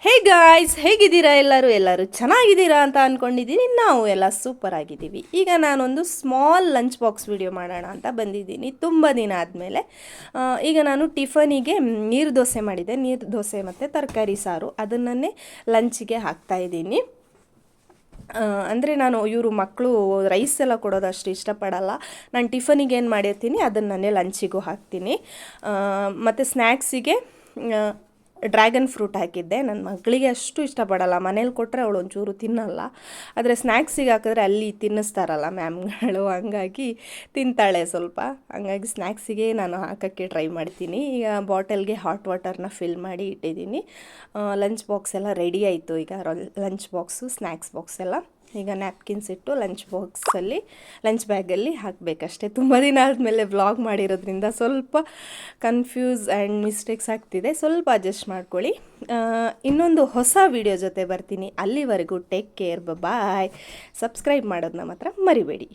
Hey guys, ಹೇಗಿದ್ದೀರಾ? ಎಲ್ಲರೂ ಚೆನ್ನಾಗಿದ್ದೀರಾ ಅಂತ ಅಂದ್ಕೊಂಡಿದ್ದೀನಿ. ನಾವು ಎಲ್ಲ ಸೂಪರ್ ಆಗಿದ್ದೀವಿ. ಈಗ ನಾನೊಂದು ಸ್ಮಾಲ್ ಲಂಚ್ ಬಾಕ್ಸ್ ವಿಡಿಯೋ ಮಾಡೋಣ ಅಂತ ಬಂದಿದ್ದೀನಿ ತುಂಬ ದಿನ ಆದಮೇಲೆ. ಈಗ ನಾನು ಟಿಫನಿಗೆ ನೀರು ದೋಸೆ ಮಾಡಿದ್ದೆ. ನೀರು ದೋಸೆ ಮತ್ತು ತರಕಾರಿ ಸಾರು ಅದನ್ನೇ ಲಂಚಿಗೆ ಹಾಕ್ತಾಯಿದ್ದೀನಿ. ಅಂದರೆ ನಾನು ಇವರು ಮಕ್ಕಳು ರೈಸ್ ಎಲ್ಲ ಕೊಡೋದು ಅಷ್ಟು ಇಷ್ಟಪಡಲ್ಲ. ನಾನು ಟಿಫನಿಗೆ ಏನು ಮಾಡಿರ್ತೀನಿ ಅದನ್ನೇ ಲಂಚಿಗೂ ಹಾಕ್ತೀನಿ. ಮತ್ತು ಸ್ನ್ಯಾಕ್ಸಿಗೆ ಡ್ರ್ಯಾಗನ್ ಫ್ರೂಟ್ ಹಾಕಿದ್ದೆ. ನನ್ನ ಮಗಳಿಗೆ ಅಷ್ಟು ಇಷ್ಟಪಡಲ್ಲ, ಮನೇಲಿ ಕೊಟ್ಟರೆ ಅವಳು ಒಂಚೂರು ತಿನ್ನಲ್ಲ. ಆದರೆ ಸ್ನ್ಯಾಕ್ಸಿಗೆ ಹಾಕಿದ್ರೆ ಅಲ್ಲಿ ತಿನ್ನಿಸ್ತಾರಲ್ಲ ಮ್ಯಾಮ್ಗಳು, ಹಂಗಾಗಿ ತಿಂತಾಳೆ ಸ್ವಲ್ಪ. ಹಂಗಾಗಿ ಸ್ನ್ಯಾಕ್ಸಿಗೆ ನಾನು ಹಾಕೋಕ್ಕೆ ಟ್ರೈ ಮಾಡ್ತೀನಿ. ಈಗ ಬಾಟಲ್ಗೆ ಹಾಟ್ ವಾಟರ್ನ ಫಿಲ್ ಮಾಡಿ ಇಟ್ಟಿದ್ದೀನಿ. ಲಂಚ್ ಬಾಕ್ಸ್ ಎಲ್ಲ ರೆಡಿ ಆಯಿತು. ಈಗ ಲಂಚ್ ಬಾಕ್ಸು, ಸ್ನ್ಯಾಕ್ಸ್ ಬಾಕ್ಸ್ ಎಲ್ಲ ಈಗ ನ್ಯಾಪ್ಕಿನ್ಸ್ ಇಟ್ಟು ಲಂಚ್ ಬ್ಯಾಗಲ್ಲಿ ಹಾಕಬೇಕಷ್ಟೆ. ತುಂಬ ದಿನ ಆದಮೇಲೆ ವ್ಲಾಗ್ ಮಾಡಿರೋದ್ರಿಂದ ಸ್ವಲ್ಪ ಕನ್ಫ್ಯೂಸ್ ಆ್ಯಂಡ್ ಮಿಸ್ಟೇಕ್ಸ್ ಆಗ್ತಿದೆ, ಸ್ವಲ್ಪ ಅಡ್ಜಸ್ಟ್ ಮಾಡ್ಕೊಳ್ಳಿ. ಇನ್ನೊಂದು ಹೊಸ ವಿಡಿಯೋ ಜೊತೆ ಬರ್ತೀನಿ. ಅಲ್ಲಿವರೆಗೂ ಟೇಕ್ ಕೇರ್, ಬಾಯ್. ಸಬ್ಸ್ಕ್ರೈಬ್ ಮಾಡೋದನ್ನ ಮಾತ್ರ ಮರಿಬೇಡಿ.